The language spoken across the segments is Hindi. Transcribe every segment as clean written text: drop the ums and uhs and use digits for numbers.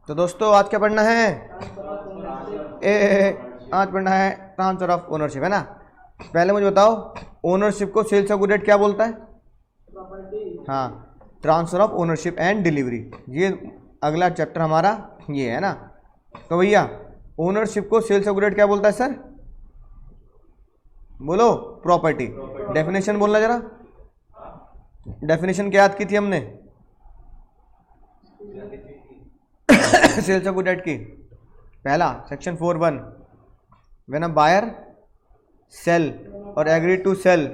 तो दोस्तों आज क्या पढ़ना है? आज पढ़ना है ट्रांसफर ऑफ ओनरशिप, है ना। पहले मुझे बताओ ओनरशिप को सेल्स ऑफ गुड क्या बोलता है? हाँ, transfer of ownership and delivery. ये अगला चैप्टर हमारा ये है ना। तो भैया ओनरशिप को सेल्स ऑफ गुड क्या बोलता है सर? बोलो प्रॉपर्टी। डेफिनेशन बोलना जरा। डेफिनेशन क्या याद की थी हमने सेल्स ऑफ गुड की? पहला section 4(1) when a buyer sell or agree to sell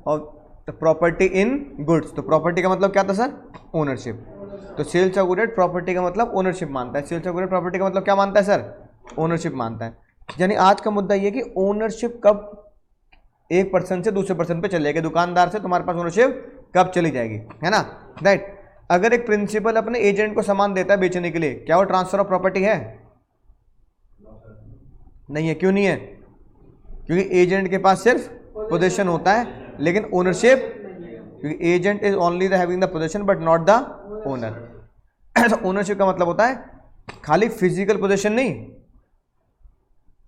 of the property in goods. तो प्रॉपर्टी का मतलब क्या था सर? ओनरशिप। तो सेल्स ऑफ गुड प्रॉपर्टी का मतलब ओनरशिप मानता है। सेल्स ऑफ गुड प्रॉपर्टी का मतलब क्या मानता है सर? ओनरशिप मानता है। यानी आज का मुद्दा ये कि ओनरशिप कब एक पर्सन से दूसरे पर्सन पे चलेगी, दुकानदार से तुम्हारे पास ओनरशिप कब चली जाएगी, है ना। राइट। अगर एक प्रिंसिपल अपने एजेंट को सामान देता है बेचने के लिए, क्या वो ट्रांसफर ऑफ प्रॉपर्टी है? नहीं है। क्यों नहीं है? क्योंकि एजेंट के पास सिर्फ पोजीशन होता है लेकिन ओनरशिप, क्योंकि agent is only the having the position but not the owner. तो ओनरशिप का मतलब होता है खाली फिजिकल पोजीशन नहीं,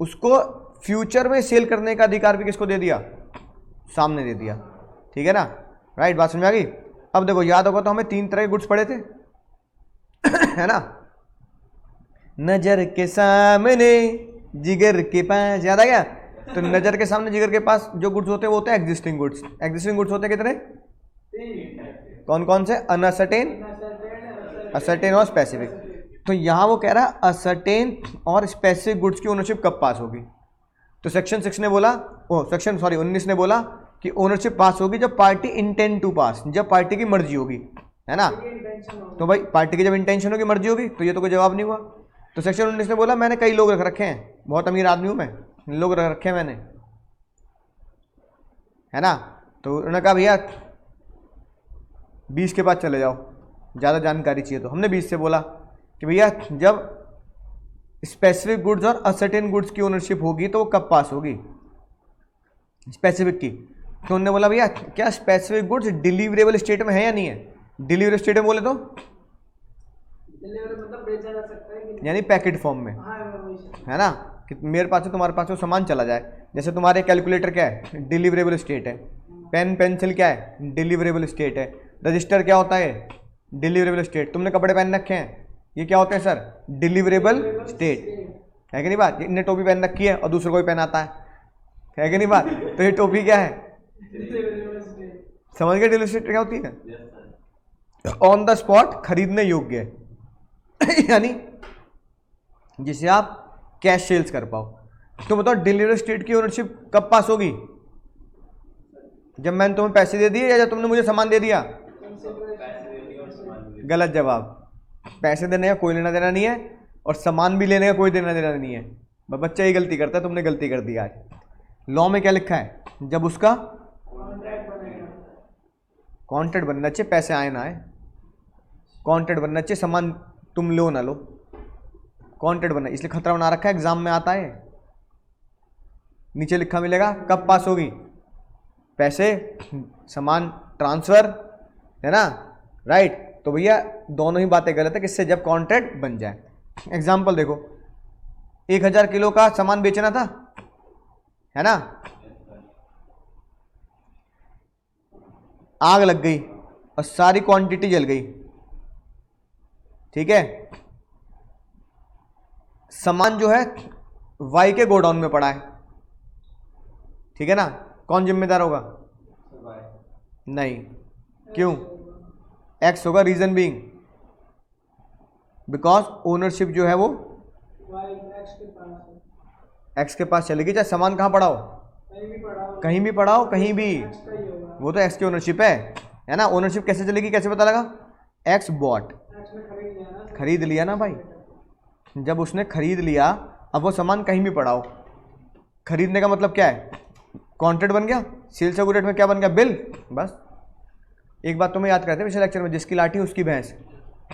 उसको फ्यूचर में सेल करने का अधिकार भी किसको दे दिया? सामने दे दिया। ठीक है ना। राइट, बात समझ में आ गई। अब देखो याद होगा तो हमें 3 तरह के गुड्स पढ़े थे है ना। नजर के सामने जिगर के पास, याद आ गया? तो नजर के सामने जिगर के पास जो गुड्स होते हैं वो होते हैं एग्जिस्टिंग गुड्स। एग्जिस्टिंग गुड्स होते हैं कितने? कौन कौन से? अनअसर्टेन, असर्टेन और स्पेसिफिक। तो यहां वो कह रहा है असर्टेन और स्पेसिफिक गुड्स की ओनरशिप कब पास होगी। तो सेक्शन 19 ने बोला कि ओनरशिप पास होगी जब पार्टी इंटेंड टू पास, जब पार्टी की मर्जी होगी, है ना। तो भाई पार्टी की जब इंटेंशन होगी, मर्जी होगी, तो ये तो कोई जवाब नहीं हुआ। तो सेक्शन 19 ने बोला मैंने कई लोग रख रखे हैं, बहुत अमीर आदमी हूं मैं, लोग रख रखे हैं मैंने, है ना। तो उन्होंने कहा भैया 20 के पास चले जाओ, ज़्यादा जानकारी चाहिए। तो हमने 20 से बोला कि भैया जब स्पेसिफिक गुड्स और असर्टेन गुड्स की ओनरशिप होगी तो वो कब पास होगी? स्पेसिफिक की। तो उन्होंने बोला भैया क्या स्पेसिफिक गुड्स डिलीवरेबल स्टेट में है या नहीं है? डिलीवरेबल स्टेट में बोले तो मतलब बेचा जा सकता है, यानी पैकेट फॉर्म में, है ना, कि मेरे पास से तुम्हारे पास वो सामान चला जाए। जैसे तुम्हारे कैलकुलेटर क्या है? डिलीवरेबल स्टेट है। पेन पेंसिल क्या है? डिलीवरेबल स्टेट है। रजिस्टर क्या होता है? Deliverable state. तुमने कपड़े पहन रखे हैं, ये क्या होते हैं सर? डिलीवरेबल स्टेट, है कि नहीं बात? इनने टोपी पहन रखी है और दूसरे को भी पहनाता है कि नहीं बात? तो ये टोपी क्या है? समझ गए डिलीवरेबल स्टेट क्या होती है? ऑन द स्पॉट खरीदने योग्य है यानी जिसे आप कैश सेल्स कर पाओ। तो बताओ डिलीवरेबल स्टेट की ओनरशिप कब पास होगी? जब मैंने तुम्हें पैसे दे दिए या जब तुमने मुझे सामान दे दिया? गलत जवाब। पैसे देने का कोई लेना देना नहीं है और सामान भी लेने का कोई देना देना नहीं है। बच्चा ये गलती करता है, तुमने गलती कर दी। आज लॉ में क्या लिखा है? जब उसका कॉन्ट्रैक्ट बनना चाहिए, पैसे आए ना आए, कॉन्ट्रैक्ट बनना चाहिए, सामान तुम लो ना लो, कॉन्ट्रैक्ट बनना। इसलिए खतरा बना रखा है, एग्जाम में आता है, नीचे लिखा मिलेगा कब पास होगी? पैसे, सामान ट्रांसफर, है ना। राइट। तो भैया दोनों ही बातें गलत है, किससे? जब कॉन्ट्रैक्ट बन जाए। एग्जाम्पल देखो, 1000 किलो का सामान बेचना था, है ना। आग लग गई और सारी क्वांटिटी जल गई, ठीक है। सामान जो है वाई के गोडाउन में पड़ा है, ठीक है ना। कौन जिम्मेदार होगा? नहीं। क्यों? एक्स होगा। रीजन बीइंग बिकॉज ओनरशिप जो है वो एक्स के पास चलेगी, चाहे सामान कहां पड़ा हो, कहीं भी पड़ा हो, कहीं भी, वो तो एक्स की ओनरशिप है ना। ओनरशिप कैसे चलेगी, कैसे पता लगा? एक्स बॉट, खरीद लिया ना भाई। जब उसने खरीद लिया, अब वो सामान कहीं भी पड़ा हो, खरीदने का मतलब क्या है? कॉन्ट्रैक्ट बन गया। सेल्स ऑफ गुड में क्या बन गया? बिल। बस एक बात तुम्हें याद करते हैं पिछले लेक्चर में, जिसकी लाठी उसकी भैंस,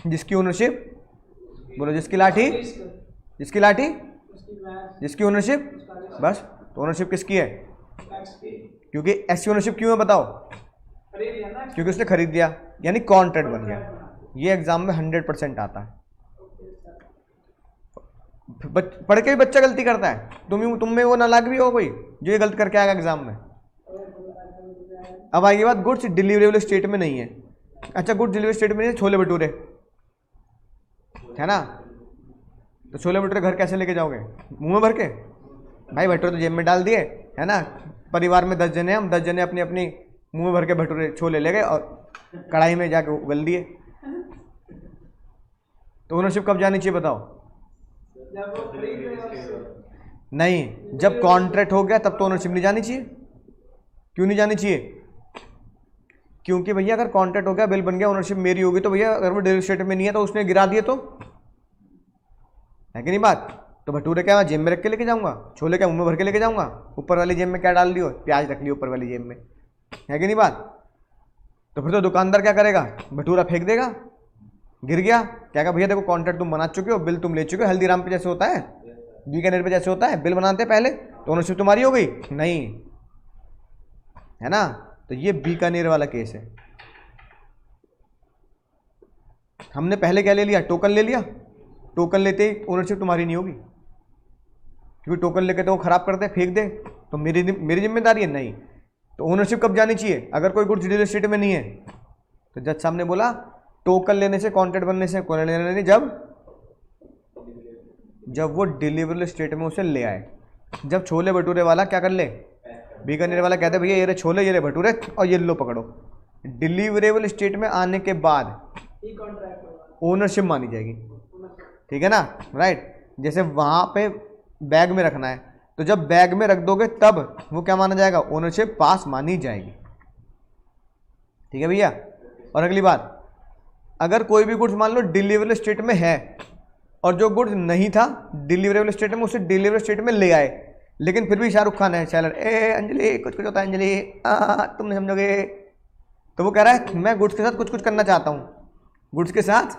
जिसकी ओनरशिप, बोलो जिसकी लाठी, जिसकी लाठी, जिसकी ओनरशिप, बस। तो ओनरशिप किसकी है? क्योंकि ऐसी ओनरशिप क्यों है बताओ? क्योंकि उसने खरीद लिया, यानी कॉन्ट्रैक्ट बन गया। ये एग्जाम में 100% आता है। पढ़ के भी बच्चा गलती करता है, तुम में वो नालायक भी हो कोई जो ये गलत करके आएगा एग्जाम में। अब आगे बात, गुड्स डिलीवरेबल स्टेट में नहीं है। अच्छा, गुड्स डिलीवरी स्टेट में नहीं है, छोले भटूरे है ना, तो छोले भटूरे घर कैसे लेके जाओगे, मुंह में भर के? भाई भटूरे तो जेब में डाल दिए है ना, परिवार में 10 जने, हम 10 जने अपनी अपनी मुंह में भर के भटूरे छोले ले गए और कढ़ाई में जाके उगल दिए। तो ओनरशिप कब जानी चाहिए बताओ? नहीं, जब कॉन्ट्रैक्ट हो गया तब तो ओनरशिप नहीं जानी चाहिए। क्यों नहीं जानी चाहिए? क्योंकि भैया अगर कॉन्ट्रैक्ट हो गया, बिल बन गया, ओनरशिप मेरी होगी, तो भैया अगर वो डिलीवरी स्टेट में नहीं है तो उसने गिरा दिए तो है कि नहीं बात? तो भटूरे क्या मैं जेब में रख के लेके जाऊंगा, छोले क्या मुंह में भर के लेके जाऊंगा? ऊपर वाली जेब में क्या डाल दियो, प्याज रख लियो ऊपर वाली जेब में, है कि नहीं बात? तो फिर तो दुकानदार क्या करेगा, भटूरा फेंक देगा, गिर गया, क्या कहा भैया देखो कॉन्ट्रैक्ट तुम बना चुके हो, बिल तुम ले चुके हो, हल्दीराम पे जैसे होता है, बीकानेर पे जैसे होता है, बिल बनाते पहले तो ओनरशिप तुम्हारी हो गई नहीं, है ना? तो ये बीकानेर वाला केस है। हमने पहले क्या ले लिया, टोकन ले लिया, टोकन लेते ही ओनरशिप तुम्हारी नहीं होगी, क्योंकि टोकन लेके तो वो खराब कर दे, फेंक दे, तो मेरी जिम्मेदारी है नहीं। तो ओनरशिप कब जानी चाहिए? अगर कोई गुड्स डिलीवरी स्टेट में नहीं है तो जज साहब ने बोला टोकन लेने से, कॉन्ट्रैक्ट बनने से कोई लेना नहीं, जब वो डिलीवरी स्टेट में उसे ले आए। जब छोले भटूरे वाला क्या कर ले, बीकानेर वाला कहते भैया ये रहे छोले, ये रहे भटूरे और ये लो पकड़ो, डिलीवरेबल स्टेट में आने के बाद ओनरशिप मानी जाएगी, ठीक है ना, राइट? जैसे वहां पे बैग में रखना है, तो जब बैग में रख दोगे तब वो क्या माना जाएगा, ओनरशिप पास मानी जाएगी, ठीक है भैया? और अगली बात, अगर कोई भी गुड्स मान लो डिलीवरेबल स्टेट में है और जो गुड्स नहीं था डिलीवरेबल स्टेट में, उसे डिलीवरेबल स्टेट में ले आए, लेकिन फिर भी शाहरुख खान है सेलर, ए अंजलि कुछ कुछ होता है अंजलि, तुम नहीं समझोगे, तो वो कह रहा है मैं गुड्स के साथ कुछ कुछ करना चाहता हूँ, गुड्स के साथ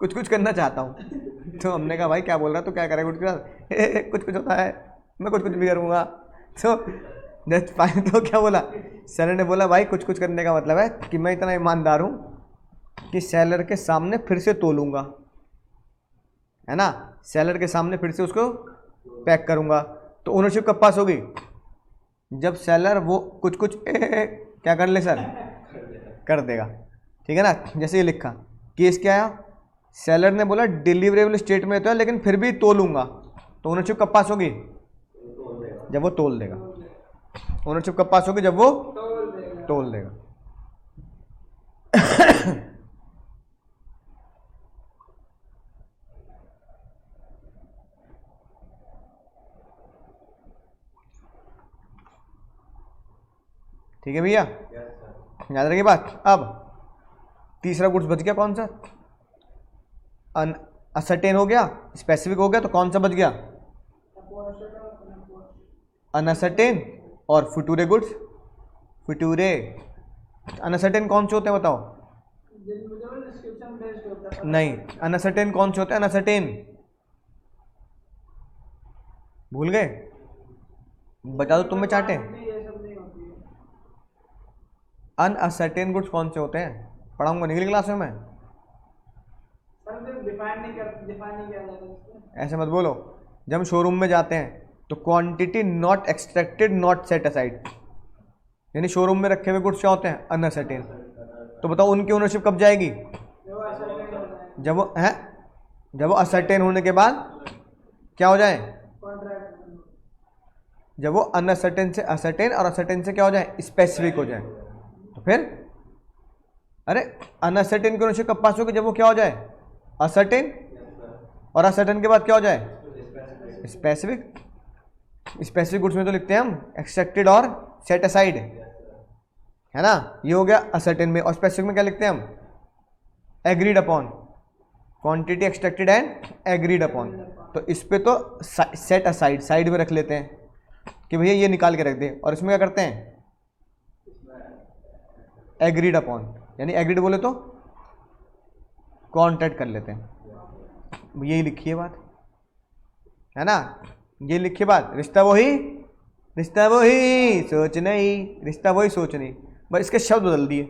कुछ कुछ करना चाहता हूँ। तो हमने कहा भाई क्या बोल रहा है, तो क्या करेगा गुड्स के साथ, कुछ कुछ होता है, मैं कुछ कुछ भी करूँगा। तो क्या बोला सेलर ने, बोला भाई कुछ कुछ करने का मतलब है कि मैं इतना ईमानदार हूँ कि सेलर के सामने फिर से तोलूंगा, है ना, सेलर के सामने फिर से उसको पैक करूंगा। तो ओनरशिप कब पास होगी, जब सेलर वो कुछ कुछ क्या कर ले सर, कर देगा, ठीक है ना? जैसे ये लिखा केस क्या आया, सेलर ने बोला डिलीवरेबल स्टेट में तो है लेकिन फिर भी तोलूंगा, तो ओनरशिप कब पास होगी, जब वो तोल देगा। ओनरशिप कब पास होगी, जब वो तोल देगा। ठीक है भैया, याद रखिए बात। अब तीसरा गुड्स बच गया कौन सा, अनसर्टेन हो गया, स्पेसिफिक हो गया, तो कौन सा बच गया, अनसर्टेन और फुटूरे गुड्स। फुटूरे अनसर्टेन कौन से होते हैं बताओ? नहीं, अनसर्टेन कौन से होते हैं, अनसर्टेन भूल गए, बता दो तुम में चाटे। अनअसर्टेन गुड्स कौन से होते हैं, पढ़ाऊंगा निकली क्लास में मैं, ऐसे मत बोलो। जब हम शोरूम में जाते हैं तो quantity not extracted not set aside, यानी शोरूम में रखे हुए गुड्स क्या होते हैं, अनअसर्टेन। तो बताओ उनकी ओनरशिप कब जाएगी, जब वो है, जब वो असर्टेन होने के बाद क्या हो जाए, जब वो अनअसर्टेन से असर्टेन और असर्टेन से क्या हो जाए, स्पेसिफिक हो जाए। तो फिर अरे अनअसर्टेन की ओनरशिप कब पास होगी, जब वो क्या हो जाए, असर्टेन, और असर्टेन के बाद क्या हो जाए, स्पेसिफिक। स्पेसिफिक गुड्स में तो लिखते हैं हम एक्सट्रैक्टेड और सेट असाइड, है ना, ये हो गया असर्टेन में। और स्पेसिफिक में क्या लिखते हैं हम, agreed upon, quantity extracted and agreed upon. तो इस पे तो सेट असाइड साइड में रख लेते हैं कि भैया ये निकाल के रख दे, और इसमें क्या करते हैं, एग्रीड अपॉन, यानी एग्रीड बोले तो कॉन्ट्रैक्ट कर लेते हैं। यही लिखी है बात, है ना, ये लिखी बात। रिश्ता वही सोच नहीं, रिश्ता वही सोच नहीं, बस इसके शब्द बदल दिए।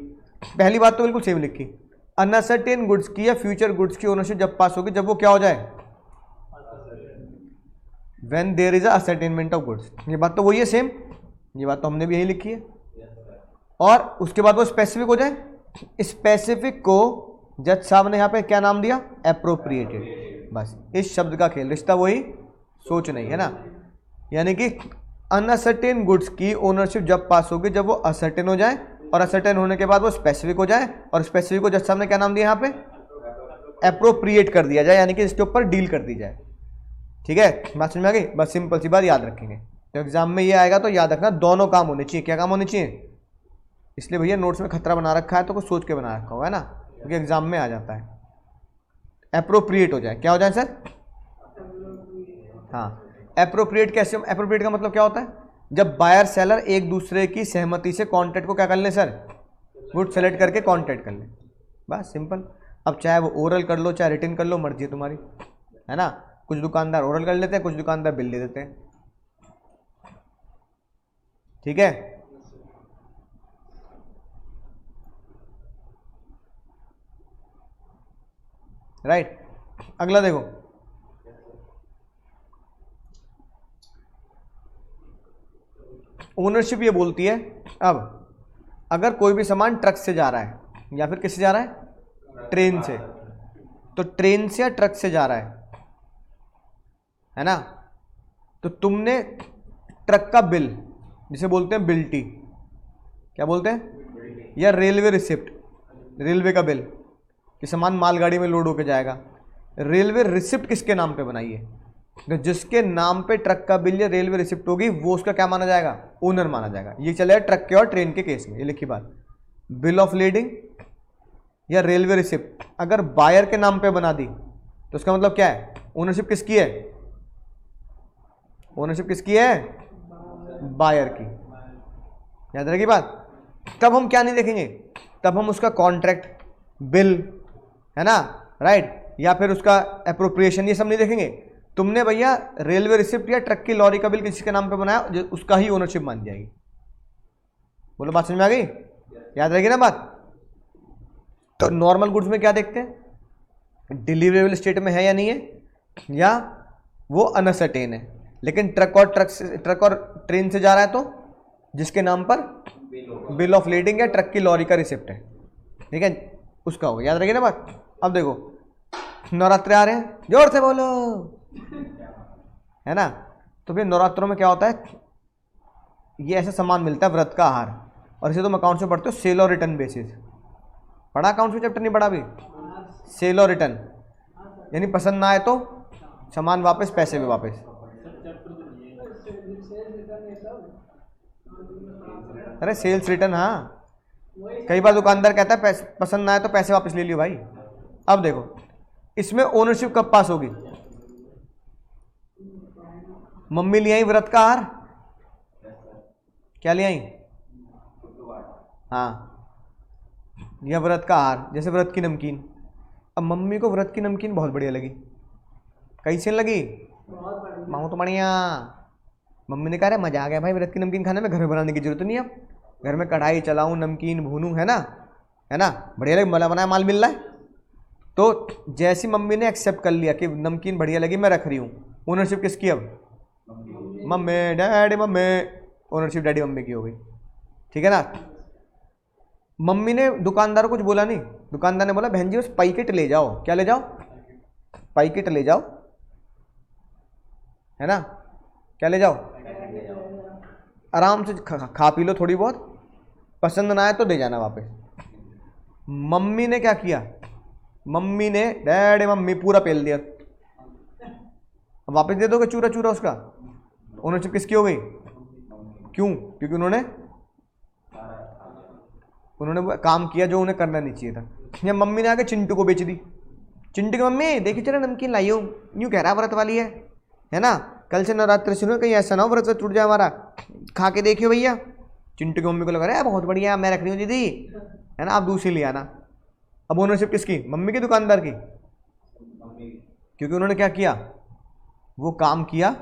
पहली बात तो बिल्कुल सेम लिखी, अनसर्टेन गुड्स की या फ्यूचर गुड्स की ओनरशिप जब पास होगी, जब वो क्या हो जाए, when there is assortment of goods. ये बात तो वही है सेम, ये बात तो हमने भी यही लिखी है। और उसके बाद वो स्पेसिफिक हो जाए, स्पेसिफिक को जज साहब ने यहाँ पे क्या नाम दिया, एप्रोप्रिएटेड। बस इस शब्द का खेल, रिश्ता वही, सोच नहीं है ना। यानी कि अनअसर्टेन गुड्स की ओनरशिप जब पास होगी जब वो असर्टेन हो जाए, और असर्टेन होने के बाद वो स्पेसिफिक हो जाए, और स्पेसिफिक को जज साहब ने क्या नाम दिया यहाँ पे, एप्रोप्रिएट कर दिया जाए, यानी कि इसके ऊपर डील कर दी जाए। ठीक है, बात समझ में आ गई। बस सिंपल सी बात याद रखेंगे, तो एग्जाम में ये आएगा तो याद रखना दोनों काम होने चाहिए। क्या काम होने चाहिए, इसलिए भैया नोट्स में खतरा बना रखा है तो कुछ सोच के बना रखा हुआ है ना, क्योंकि एग्जाम में आ जाता है। एप्रोप्रिएट हो जाए, क्या हो जाए सर, हाँ एप्रोप्रिएट। कैसे, एप्रोप्रिएट का मतलब क्या होता है, जब बायर सेलर एक दूसरे की सहमति से कॉन्ट्रैक्ट को क्या कर ले सर, गुड सेलेक्ट करके कॉन्ट्रैक्ट कर ले, बस सिंपल। अब चाहे वो ओरल कर लो चाहे रिटन कर लो, मर्जी है तुम्हारी, है ना। कुछ दुकानदार ओरल कर लेते हैं, कुछ दुकानदार बिल दे देते हैं। ठीक है, राइट। अगला देखो, ओनरशिप ये बोलती है, अब अगर कोई भी सामान ट्रक से जा रहा है या फिर किससे जा रहा है, ट्रेन से, तो ट्रेन से या ट्रक से जा रहा है ना, तो तुमने ट्रक का बिल, जिसे बोलते हैं बिल्टी, क्या बोलते हैं, या रेलवे रिसिप्ट, रेलवे का बिल कि सामान मालगाड़ी में लोड होके जाएगा, रेलवे रिसिप्ट किसके नाम पे बनाई है, तो जिसके नाम पे ट्रक का बिल या रेलवे रिसिप्ट होगी वो उसका क्या माना जाएगा, ओनर माना जाएगा। ये चलेगा ट्रक के और ट्रेन के केस में, ये लिखी बात। बिल ऑफ लेडिंग या रेलवे रिसिप्ट अगर बायर के नाम पे बना दी तो उसका मतलब क्या है, ओनरशिप किसकी है, ओनरशिप किसकी है, बायर की। याद रखिए बात। तब हम क्या नहीं देखेंगे, तब हम उसका कॉन्ट्रैक्ट, बिल, है ना, राइट, या फिर उसका एप्रोप्रिएशन, ये सब नहीं देखेंगे। तुमने भैया रेलवे रिसिप्ट या ट्रक की लॉरी का बिल किसी के नाम पे बनाया, उसका ही ओनरशिप मान जाएगी। बोलो बात समझ में आ गई, याद रहेगी ना बात। तो नॉर्मल गुड्स में क्या देखते हैं, डिलीवरेबल स्टेट में है या नहीं है, या वो अनसर्टेन है। लेकिन ट्रक और ट्रेन से जा रहा है तो जिसके नाम पर बिल ऑफ लेडिंग या ट्रक की लॉरी का रिसिप्ट है, ठीक है, उसका होगा। याद रखिए ना बात। अब देखो नवरात्रे आ रहे हैं, जोर से बोलो, है ना। तो फिर नवरात्रों में क्या होता है, ये ऐसा सामान मिलता है व्रत का आहार, और इसे तुम अकाउंट्स में पढ़ते हो सेल और रिटर्न बेसिस। पढ़ा अकाउंट्स में चैप्टर, नहीं पढ़ा अभी, सेल और रिटर्न, यानी पसंद ना आए तो सामान वापस, पैसे भी वापस। अरे सेल्स रिटर्न, हाँ, कई बार दुकानदार कहता है पसंद ना आए तो पैसे वापस ले लियो भाई। अब देखो इसमें ओनरशिप कब पास होगी, मम्मी ले आई व्रत का आहार, क्या ले आई, हाँ, या व्रत का आहार, जैसे व्रत की नमकीन। अब मम्मी को व्रत की नमकीन बहुत बढ़िया लगी, कैसे लगी, माँ तो बढ़िया। मम्मी ने कहा अरे मजा आ गया भाई व्रत की नमकीन खाने में, घर में बनाने की जरूरत नहीं है, अब घर में कढ़ाई चलाऊं, नमकीन भूनूं, है ना, बढ़िया लगे, मला बनाया माल मिल रहा है। तो जैसी मम्मी ने एक्सेप्ट कर लिया कि नमकीन बढ़िया लगी, मैं रख रही हूँ, ओनरशिप किसकी, अब mummy, daddy mummy, ownership daddy mummy की हो गई। ठीक है ना। मम्मी ने दुकानदार को कुछ बोला नहीं, दुकानदार ने बोला बहन जी बस पैकेट ले जाओ, क्या ले जाओ, पैकेट ले जाओ, है ना, क्या ले जाओ, आराम से खा पी लो थोड़ी बहुत, पसंद ना आए तो दे जाना वापस। मम्मी ने क्या किया, मम्मी ने डैडी मम्मी पूरा पेल दिया, अब वापस दे दोगे चूरा चूरा उसका, ओनरशिप किसकी हो गई, क्यों, क्योंकि उन्होंने काम किया जो उन्हें करना नहीं चाहिए था। या मम्मी ने आके चिंटू को बेच दी, चिंटू की मम्मी देखी चलो नमकीन लाई हो, यूँ कह रहा व्रत वाली है ना, कल से नवरात्रि शुरू, कहीं ऐसा ना हो व्रत टूट जाए हमारा, खा के देखियो भैया। चिंटू की मम्मी को लगा रहा है बहुत बढ़िया, मैं रख रही हूँ दीदी, है ना, आप दूसरी ले आना। अब ओनरशिप किसकी, मम्मी की, दुकानदार की, क्योंकि उन्होंने क्या किया, वो काम किया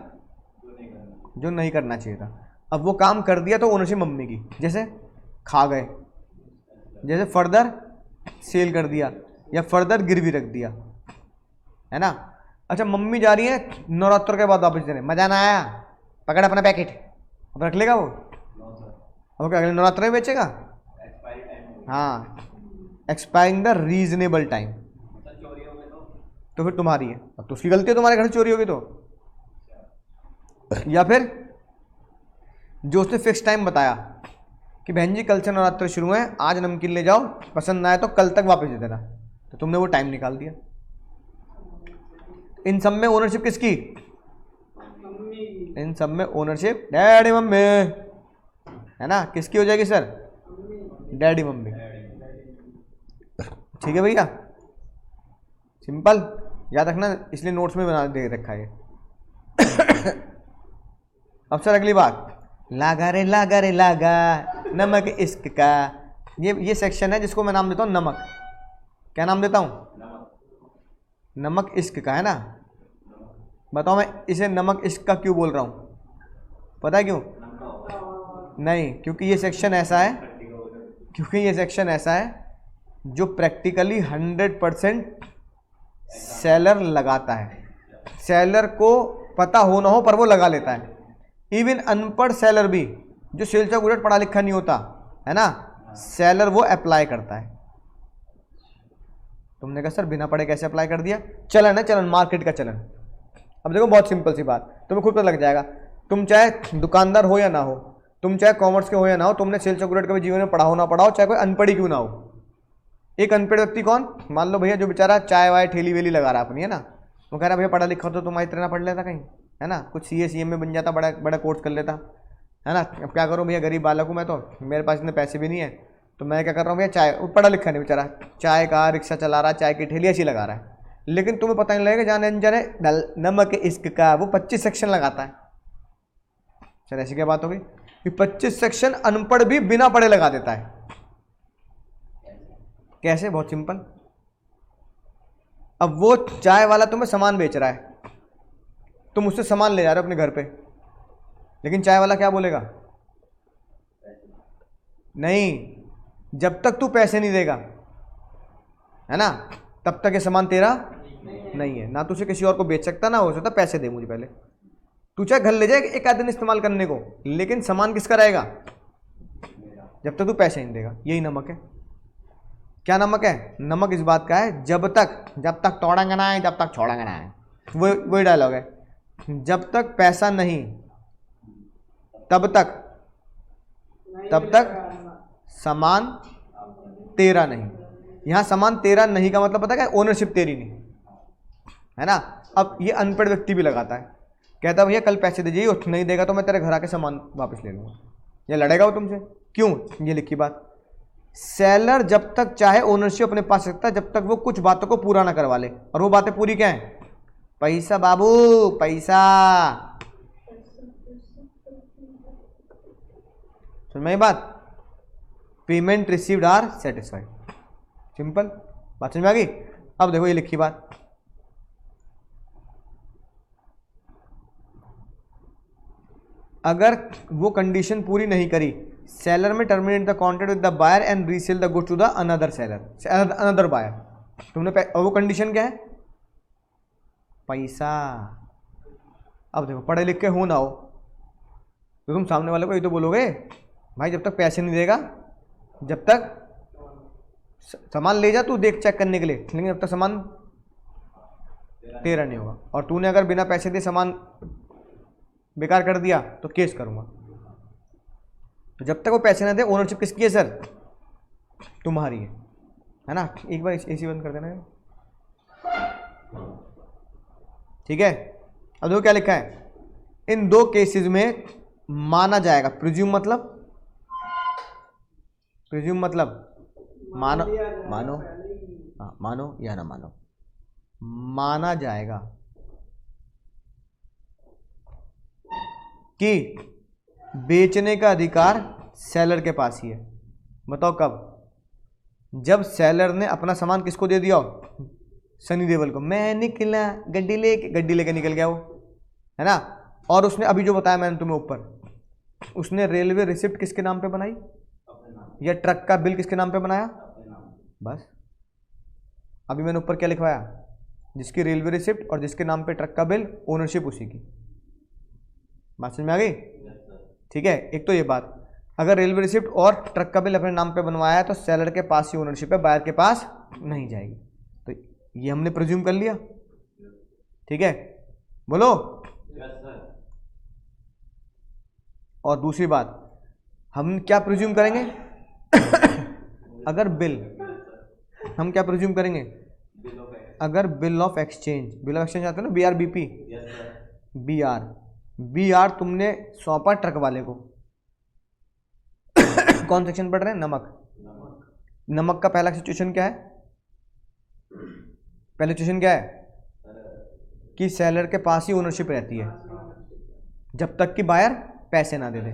जो नहीं करना चाहिए था। अब वो काम कर दिया तो ओनरशिप मम्मी की, जैसे खा गए, जैसे फर्दर सेल कर दिया या फर्दर गिरवी रख दिया, है ना। अच्छा मम्मी जा रही है नवरात्र के बाद वापस देने, मजा ना आया, पकड़ अपना पैकेट, अब रख लेगा वो? अब क्या अगले नवरात्र में बेचेगा? हाँ, एक्सपायरिंग द रीजनेबल टाइम। तो फिर तुम्हारी है, अब तो उसकी गलती है, तुम्हारे घर से चोरी होगी तो। या फिर जो उसने फिक्स टाइम बताया कि बहन जी कल से नवरात्र शुरू है, आज नमकीन ले जाओ, पसंद ना आए तो कल तक वापस दे देना, तो तुमने वो टाइम निकाल दिया। इन सब में ओनरशिप किसकी? इन सब में ओनरशिप डैडी मम्मी, है ना? किसकी हो जाएगी सर? Daddy mummy. ठीक है भैया, सिंपल याद रखना, इसलिए नोट्स में बना दे रखा है। अब सर अगली बात, लागा रे लागा नमक इश्क का, ये सेक्शन है जिसको मैं नाम देता हूं नमक। क्या नाम देता हूं? नमक इश्क का, है ना? बताओ मैं इसे नमक इश्क का क्यों बोल रहा हूं? पता है क्यों? नहीं, क्योंकि ये सेक्शन ऐसा है जो प्रैक्टिकली 100% सेलर लगाता है। सेलर को पता हो ना हो पर वो लगा लेता है। इवन अनपढ़ सेलर भी, जो सेल्स एग्जीक्यूटिव पढ़ा लिखा नहीं होता, है ना, सेलर वो अप्लाई करता है। तुमने कहा सर बिना पढ़े कैसे अप्लाई कर दिया? चलन है, चलन, मार्केट का चलन। अब देखो बहुत सिंपल सी बात, तुम्हें खुद पता लग जाएगा। तुम चाहे दुकानदार हो या ना हो, तुम चाहे कॉमर्स के हो या ना हो, तुमने सेल्स एग्जीक्यूटिव कभी जीवन में पढ़ा हो ना पढ़ा हो, चाहे कोई अनपढ़ ही क्यों ना हो। एक अनपढ़ व्यक्ति कौन? मान लो भैया जो बेचारा चाय वाय ठेली वेली लगा रहा अपनी, है ना, वो कह रहा भैया पढ़ा लिखा तो तुम्हारी तरह पढ़ लेता कहीं, है ना, कुछ CA में बन जाता, बड़ा बड़ा कोर्स कर लेता, है ना। अब क्या करूँ भैया, गरीब बालक हूँ मैं, तो मेरे पास इतने पैसे भी नहीं है, तो मैं क्या कर रहा हूँ भैया, चाय, पढ़ा लिखा नहीं बेचारा, चाय का रिक्शा चला रहा है, चाय की ठेली ऐसी लगा रहा है, लेकिन तुम्हें पता नहीं लगेगा जाने अनजाने नमक इश्क का वो 25 सेक्शन लगाता है। सर ऐसी क्या बात हो गई कि 25 सेक्शन अनपढ़ भी बिना पढ़े लगा देता है? कैसे? बहुत सिंपल। अब वो चाय वाला तुम्हें सामान बेच रहा है, तुम उससे सामान ले जा रहे हो अपने घर पे, लेकिन चाय वाला क्या बोलेगा? नहीं, जब तक तू पैसे नहीं देगा, है ना, तब तक ये सामान तेरा नहीं है। ना तू उसे किसी और को बेच सकता, ना हो सकता पैसे दे मुझे पहले। तू चाहे घर ले जाए एक आध दिन इस्तेमाल करने को, लेकिन सामान किसका रहेगा? जब तक तू पैसे नहीं देगा। यही नमक है। क्या नमक है? नमक इस बात का है, जब तक तोड़ेंगे ना है, जब तक छोड़ेंगे ना है। वही डायलॉग है, जब तक पैसा नहीं तब तक सामान तेरा नहीं। यहां सामान तेरा नहीं का मतलब पता क्या? ओनरशिप तेरी नहीं, है ना। अब ये अनपढ़ व्यक्ति भी लगाता है, कहता भैया कल पैसे दीजिए, नहीं देगा तो मैं तेरे घर आके सामान वापस ले लूंगा। ये लड़ेगा वो तुमसे, क्यों? ये लिखी बात, सेलर जब तक चाहे ओनरशिप अपने पास रखता है, जब तक वो कुछ बातों को पूरा ना करवा ले। और वो बातें पूरी क्या है? पैसा बाबू, पैसा। समझ में बात? Payment received are satisfied. Simple बात समझ में आ गई? अब देखो ये लिखी बात, अगर वो कंडीशन पूरी नहीं करी, सेलर में terminate the contract with the buyer and resell the goods to the another buyer. तुमने वो कंडीशन क्या है? पैसा। अब देखो पढ़े लिखे हो ना हो तो तुम सामने वाले को ये तो बोलोगे भाई जब तक पैसे नहीं देगा, जब तक सामान ले जा तू देख चेक करने के लिए, लेकिन जब तक सामान तेरा नहीं होगा। और तूने अगर बिना पैसे दिए सामान बेकार कर दिया तो केस करूंगा। तो जब तक वो पैसे ना दे, ओनरशिप किसकी है सर? तुम्हारी है ना। एक बार एसी बंद कर देना है, ठीक है। अब देखो क्या लिखा है, इन दो केसेस में माना जाएगा, प्रिज्यूम मतलब मानो मानो या ना मानो, माना जाएगा कि बेचने का अधिकार सेलर के पास ही है। बताओ कब? जब सेलर ने अपना सामान किसको दे दिया हो? सनी देओल को। मैं निकला गड्डी लेके निकल गया वो, है ना। और उसने अभी जो बताया मैंने तुम्हें ऊपर, उसने रेलवे रिसिप्ट किसके नाम पे बनाई, या ट्रक का बिल किसके नाम पे बनाया? बस। अभी मैंने ऊपर क्या लिखवाया? जिसकी रेलवे रिसिप्ट और जिसके नाम पे ट्रक का बिल, ओनरशिप उसी की। बात समझ में आ गई? ठीक है, एक तो ये बात, अगर रेलवे रिसिप्ट और ट्रक का बिल अपने नाम पे बनवाया है तो सेलर के पास ही ओनरशिप है, बायर के पास नहीं जाएगी। तो ये हमने प्रिज्यूम कर लिया। ठीक है, बोलो। और दूसरी बात, हम क्या प्रिज्यूम करेंगे? अगर बिल, हम क्या प्रिज्यूम करेंगे? अगर bill of exchange, bill of exchange आते हैं ना, BRBP, BR तुमने सौंपा ट्रक वाले को। कौन सेक्शन पढ़ रहे हैं? नमक का पहला सिचुएशन क्या है? पहले सिचुएशन क्या है? कि सेलर के पास ही ओनरशिप रहती है जब तक कि बायर पैसे ना दे दे।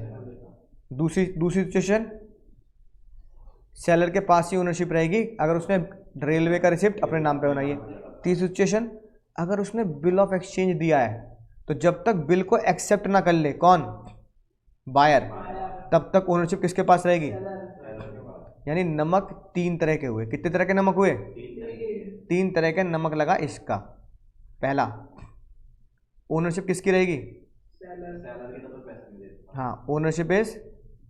दूसरी सिचुएशन, सेलर के पास ही ओनरशिप रहेगी अगर उसने रेलवे का रिसिप्ट अपने नाम पे बनाई है। तीसरी सिचुएशन, अगर उसने बिल ऑफ एक्सचेंज दिया है तो जब तक बिल को एक्सेप्ट ना कर ले कौन? बायर, तब तक ओनरशिप किसके पास रहेगी? यानी नमक 3 तरह के हुए। कितने तरह के नमक हुए? 3 तरह के नमक लगा इसका। पहला, ओनरशिप किसकी रहेगी? हाँ, ओनरशिप इज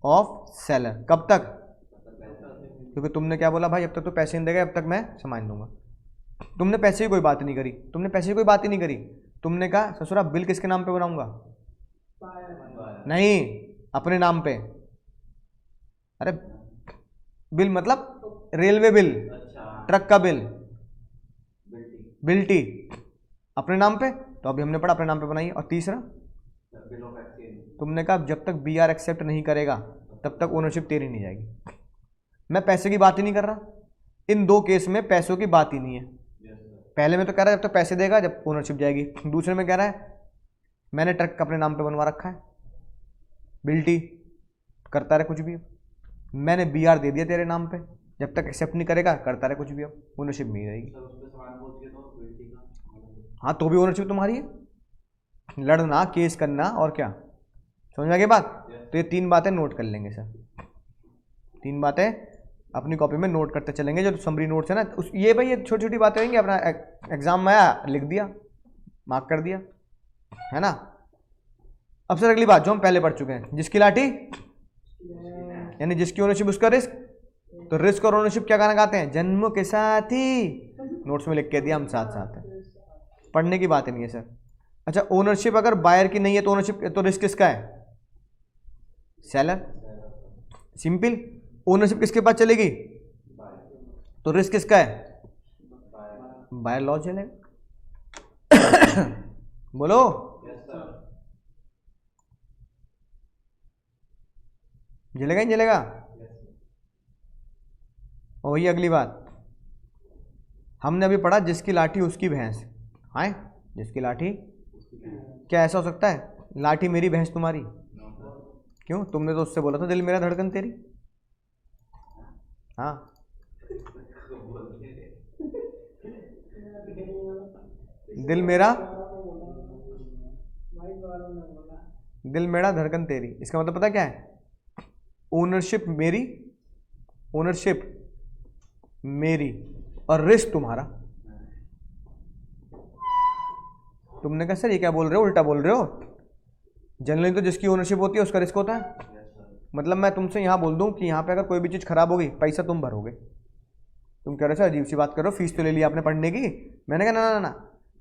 ऑफ सेलर। कब तक? क्योंकि तुमने क्या बोला भाई, अब तक तो पैसे नहीं देगा, अब तक मैं सामान दूंगा। तुमने पैसे की कोई बात नहीं करी, तुमने कहा ससुरा बिल किसके नाम पे बनाऊंगा? नहीं, अपने नाम पे। अरे बिल मतलब रेलवे बिल, ट्रक का बिल, बिल्टी अपने नाम पे। तो अभी हमने पढ़ा अपने नाम पे बनाई। और तीसरा, तुमने कहा जब तक BR एक्सेप्ट नहीं करेगा तब तक ओनरशिप तेरी नहीं जाएगी। मैं पैसे की बात ही नहीं कर रहा, इन 2 केस में पैसों की बात ही नहीं है। पहले में तो कह रहा है जब तक पैसे देगा जब ओनरशिप जाएगी। दूसरे में कह रहा है मैंने ट्रक अपने नाम पे बनवा रखा है, बिल्टी करता रहे कुछ भी, मैंने BR दे दिया तेरे नाम पे, जब तक एक्सेप्ट नहीं करेगा करता रहे कुछ भी, अब ओनरशिप नहीं रहेगी। हाँ, तो भी ओनरशिप तुम्हारी है, लड़ना, केस करना और क्या। समझ में आ गई बात? तो ये 3 बातें नोट कर लेंगे सर, 3 बातें अपनी कॉपी में नोट करते चलेंगे। जो समरी नोट्स है ना, उस ये भाई ये छोटी छोटी बातें होंगी, अपना एग्जाम में आया लिख दिया, मार्क कर दिया, है ना। अब सर अगली बात जो हम पहले पढ़ चुके हैं, जिसकी लाठी यानी जिसकी ओनरशिप उसका रिस्क। तो रिस्क और ओनरशिप क्या गाना गाते हैं? जन्म के साथ ही, नोट्स में लिख के दिया हम, साथ साथ है, पढ़ने की बात नहीं है सर। अच्छा, ओनरशिप अगर बायर की नहीं है तो ओनरशिप, तो रिस्क किसका है? सेलर। सिंपल। ओनरशिप किसके पास चलेगी? तो रिस्क किसका है? बायर लॉ चलेगा। बोलो। जलेगा नहीं जलेगा? और वही अगली बात हमने अभी पढ़ा, जिसकी लाठी उसकी भैंस। हाँ, जिसकी लाठी, क्या ऐसा हो सकता है लाठी मेरी भैंस तुम्हारी? क्यों? तुमने तो उससे बोला था दिल मेरा धड़कन तेरी। हाँ, दिल मेरा धड़कन तेरी, इसका मतलब पता क्या है? ओनरशिप मेरी और रिस्क तुम्हारा। तुमने कहा सर ये क्या बोल रहे हो, उल्टा बोल रहे हो। जनरली तो जिसकी ओनरशिप होती है उसका रिस्क होता है। मतलब मैं तुमसे यहाँ बोल दूँ कि यहाँ पे अगर कोई भी चीज़ खराब होगी पैसा तुम भरोगे। तुम कह रहे हो अजीब सी बात करो, फीस तो ले लिया आपने पढ़ने की। मैंने कहा ना ना ना,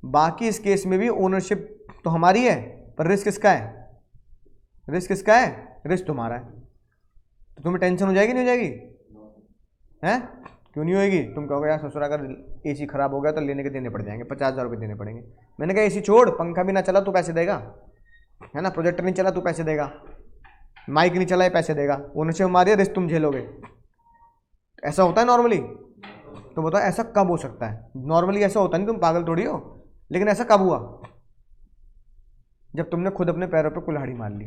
बाकी इस केस में भी ओनरशिप तो हमारी है पर रिस्क किसका है? रिस्क तुम्हारा है। तो तुम्हें टेंशन हो जाएगी नहीं हो जाएगी? हैं? क्यों नहीं होएगी? तुम कहोगे यार ससुर अगर AC खराब हो गया तो लेने के देने पड़ जाएंगे, 50,000 रुपये देने पड़ेंगे। मैंने कहा AC छोड़, पंखा भी ना चला तू पैसे देगा, है ना, प्रोजेक्टर नहीं चला तू पैसे देगा, माइक नहीं चला पैसे देगा। ओनरशिप हमारी है, रिस्क तुम झेलोगे। ऐसा होता है नॉर्मली? तो बताओ ऐसा कब हो सकता है? नॉर्मली ऐसा होता नहीं, तुम पागल थोड़ी हो। लेकिन ऐसा कब हुआ? जब तुमने खुद अपने पैरों पे कुल्हाड़ी मार ली,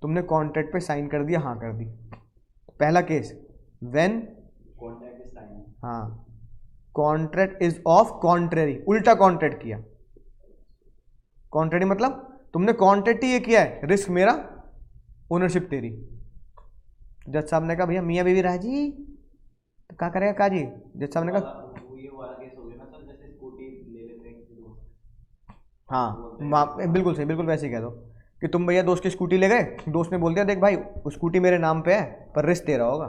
तुमने कॉन्ट्रैक्ट पे साइन कर दिया, हाँ कर दी। पहला केस व्हेन, हाँ, कॉन्ट्रैक्ट इज ऑफ कॉन्ट्रेरी, उल्टा कॉन्ट्रैक्ट किया। कॉन्ट्रेरी मतलब तुमने कॉन्ट्रैक्ट ही ये किया है, रिस्क मेरा, ओनरशिप तेरी। जज साहब ने कहा भैया मियाँ बीवी राजी, तो क्या करेगा काजी? जज साहब ने कहा हाँ बिल्कुल सही, बिल्कुल वैसे ही कह दो कि तुम भैया दोस्त की स्कूटी ले गए, दोस्त ने बोल दिया देख भाई वो स्कूटी मेरे नाम पे है पर रिस्क दे रहा होगा,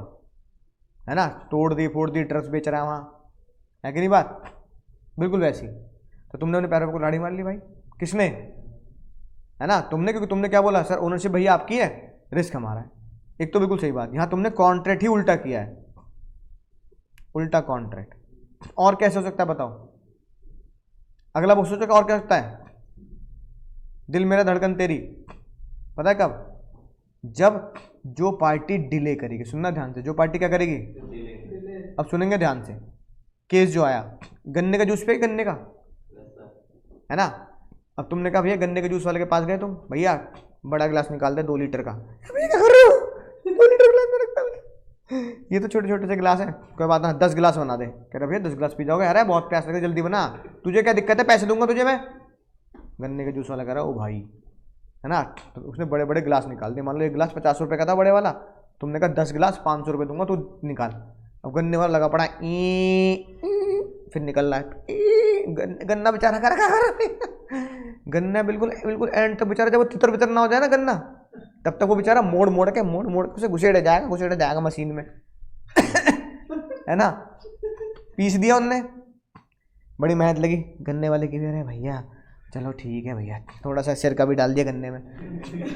है ना, तोड़ दी फोड़ दी, ड्रग्स बेच रहा है वहाँ, है कि नहीं बात, बिल्कुल वैसी। तो तुमने अपने पैरों को लाड़ी मार ली भाई, किसने, है ना, तुमने, क्योंकि तुमने क्या बोला सर ओनरशिप भैया आपकी है, रिस्क हमारा है। एक तो बिल्कुल सही बात, यहाँ तुमने कॉन्ट्रैक्ट ही उल्टा किया है, उल्टा कॉन्ट्रैक्ट। और कैसे हो सकता है बताओ, अगला वो सोचो और क्या सकता है, दिल मेरा धड़कन तेरी, पता है कब, जब जो पार्टी डिले करेगी, सुनना ध्यान से, जो पार्टी क्या करेगी, अब सुनेंगे ध्यान से, केस जो आया गन्ने का जूस पे, गन्ने का, है ना, अब तुमने कहा भैया गन्ने के जूस वाले के पास गए तुम, भैया बड़ा गिलास निकाल दे 2 लीटर का, भैया क्या कर रहे हो, 2 लीटर गिलास में रखता है, ये तो छोटे छोटे से गिलास है, कोई बात ना 10 गिलास बना दे, कह रहे भैया 10 गिलास पी जाओगे, अरे बहुत प्यास लगे जल्दी बना, तुझे क्या दिक्कत है, पैसे दूंगा तुझे मैं, गन्ने के जूस वाला कह रहा ओ भाई, है ना, तो उसने बड़े बड़े गिलास निकाल दिए, मान लो एक गिलास 50 रुपये का था बड़े वाला, तुमने कहा 10 गिलास 500 रुपये दूंगा तू निकाल, अब गन्ने वाला लगा पड़ा फिर निकल रहा है, गन्ना बेचारा कर गन्ना बिल्कुल बिल्कुल एंड तक बेचारा, जब वो तितर बितर ना हो जाए ना गन्ना, तब तक वो बेचारा मोड़ मोड़ के उसे घुसेड़ जाएगा मशीन में है ना, पीस दिया उनने, बड़ी मेहनत लगी गन्ने वाले की भी, अरे भैया चलो ठीक है भैया, थोड़ा सा सिरका भी डाल दिया गन्ने में,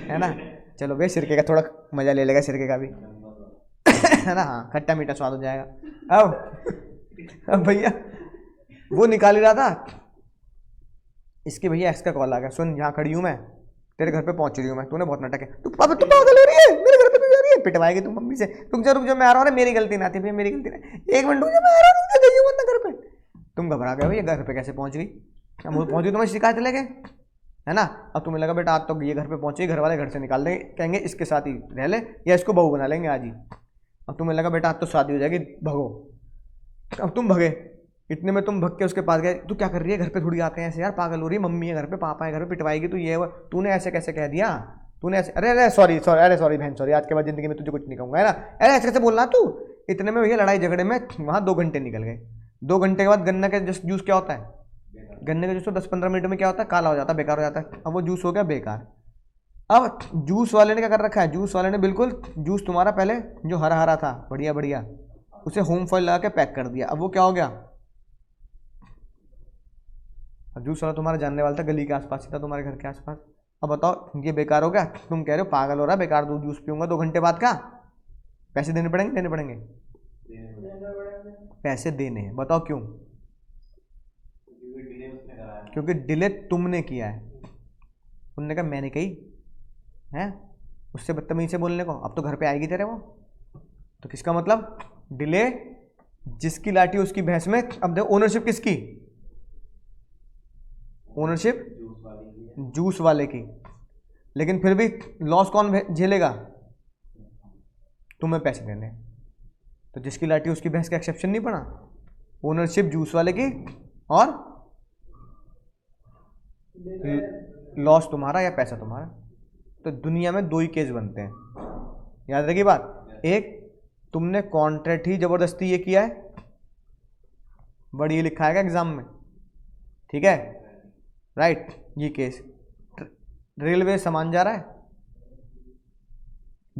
है ना, चलो भाई सिरके का थोड़ा मजा ले लेगा सिरके का भी है ना, हाँ खट्टा मीठा स्वाद हो जाएगा। अब भैया वो निकाल ही रहा था, इसके भैया एक्स का कॉल आ गया, सुन यहाँ खड़ी हूँ मैं, तेरे घर पे पहुंच रही हूँ मैं, तूने बहुत नाटक है, तू पागल हो रही है, मेरे घर पे क्यों जा रही है, पिटवाएगी तुम मम्मी से, रुक जा मैं आ रहा हूँ, मेरी गलती ना थी भैया, मेरी गलती नहीं, 1 मिनट रुक जा मैं आ रहा हूँ, रुक जा जाइए मत ना घर पे, तुम घबरा गए भैया घर पे कैसे पहुंच गई, क्या पहुंच गई, तुम्हें शिकायत ले गए, है ना, अब तुम्हें लगा बेटा आज तो ये घर पे पहुंचे, घर वाले घर से निकाल देंगे, कहेंगे इसके साथ ही रह ले या इसको बहू बना लेंगे आज ही, अब तुम्हें लगा बेटा आज तो शादी हो जाएगी, भगो, अब तुम भगे, इतने में तुम भग के उसके पास गए, तू क्या कर रही है, घर पे थोड़ी आते हैं ऐसे यार, पागल हो रही है, मम्मी है घर पे, पापा है घर पे, पिटवाएगी तू, ये तूने ऐसे कैसे कह दिया, तूने ऐसे, अरे सॉरी बहन सॉरी, आज के बाद जिंदगी में तुझे कुछ नहीं कहूँगा, है ना, अरे ऐसे कैसे बोलना तू, इतने में भैया लड़ाई झगड़े में वहाँ 2 घंटे निकल गए, 2 घंटे के बाद गन्ना का जूस क्या होता है, गन्ने का जूस तो 10-15 मिनट में क्या होता है, काला हो जाता है, बेकार हो जाता है, अब वो जूस हो गया बेकार। अब जूस वाले ने क्या कर रखा है, जूस वाले ने बिल्कुल जूस तुम्हारा पहले जो हरा हरा था बढ़िया बढ़िया, उसे होम फॉइल लगा के पैक कर दिया, अब वो क्या हो गया, अब जूस वाला तुम्हारा जानने वाला था, गली के आसपास ही था, तुम्हारे घर के आसपास, अब बताओ ये बेकार हो गया, तुम कह रहे हो पागल हो रहा है, बेकार दूध जूस पीऊंगा 2 घंटे बाद का, पैसे देने पड़ेंगे, पैसे देने हैं, बताओ क्यों, क्योंकि डिले तुमने किया है, उन्होंने कहा मैंने कही है, उससे बदतमीजी से बोलने को, अब तो घर पे आएगी तेरे वो, तो किसका मतलब डिले, जिसकी लाठी उसकी भैंस में, अब देखो ओनरशिप किसकी, ओनरशिप जूस वाले की, लेकिन फिर भी लॉस कौन झेलेगा, तुम्हें पैसे देने, तो जिसकी लाठी उसकी भैंस का एक्सेप्शन नहीं पड़ा, ओनरशिप जूस वाले की और लॉस तुम्हारा या पैसा तुम्हारा, तो दुनिया में 2 ही केस बनते हैं, याद रखिए बात, एक तुमने कॉन्ट्रैक्ट ही जबरदस्ती ये किया है, बड़ी ये लिखा है एग्जाम में, ठीक है, राइट, ये केस, रेलवे सामान जा रहा है,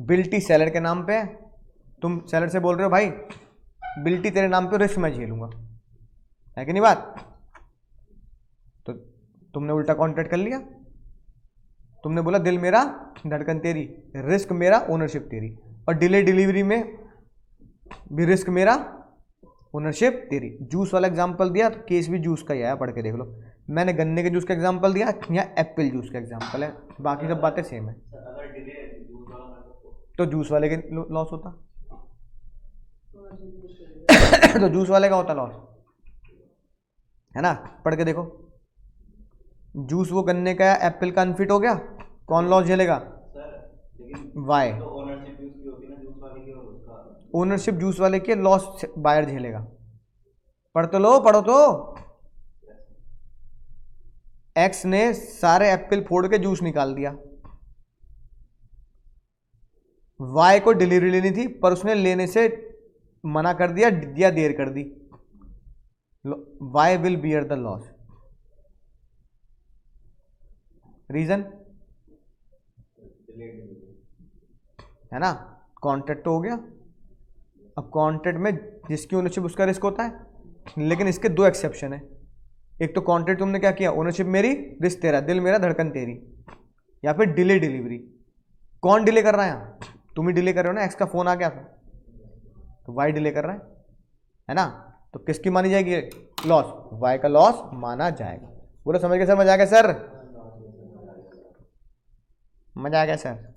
बिल्टी सेलर के नाम पे है, तुम सेलर से बोल रहे हो भाई बिल्टी तेरे नाम पे, रिस्क मैं झेलूंगा, है कि नहीं बात, तो तुमने उल्टा कॉन्ट्रैक्ट कर लिया, तुमने बोला दिल मेरा धड़कन तेरी, रिस्क मेरा ओनरशिप तेरी, और डिले डिलीवरी में भी रिस्क मेरा ओनरशिप तेरी। जूस वाला एग्जांपल दिया तो केस भी जूस का ही आया, पढ़ के देख लो, मैंने गन्ने के जूस का एग्जांपल दिया या एप्पल जूस का एग्जांपल है, बाकी सब बातें सेम है, तो जूस वाले के लॉस होता तो जूस वाले का होता लॉस, है ना, पढ़ के देखो, जूस वो गन्ने का एप्पल का अनफिट हो गया, कौन लॉस झेलेगा, वाई, ओनरशिप जूस वाले की, लॉस बायर झेलेगा, पढ़ो तो, एक्स ने सारे एप्पल फोड़ के जूस निकाल दिया, वाई को डिलीवरी लेनी थी पर उसने लेने से मना कर दिया या देर कर दी, why will bear the loss, reason है ना, कॉन्ट्रैक्ट तो हो गया। अब कॉन्ट्रैक्ट में जिसकी ओनरशिप उसका रिस्क होता है, लेकिन इसके दो एक्सेप्शन है। एक तो कॉन्ट्रैक्ट तुमने क्या किया, ओनरशिप मेरी रिस्क तेरा, दिल मेरा धड़कन तेरी, या फिर डिले डिलीवरी। कौन डिले कर रहा है यहाँ, तुम ही डिले कर रहे हो ना, एक्स का फोन आ गया था तो वाई डिले कर रहा है ना, तो किसकी मानी जाएगी लॉस, वाई का लॉस माना जाएगा। पूरा समझ गए सर, मजा आ गया सर, मजा आ गया सर।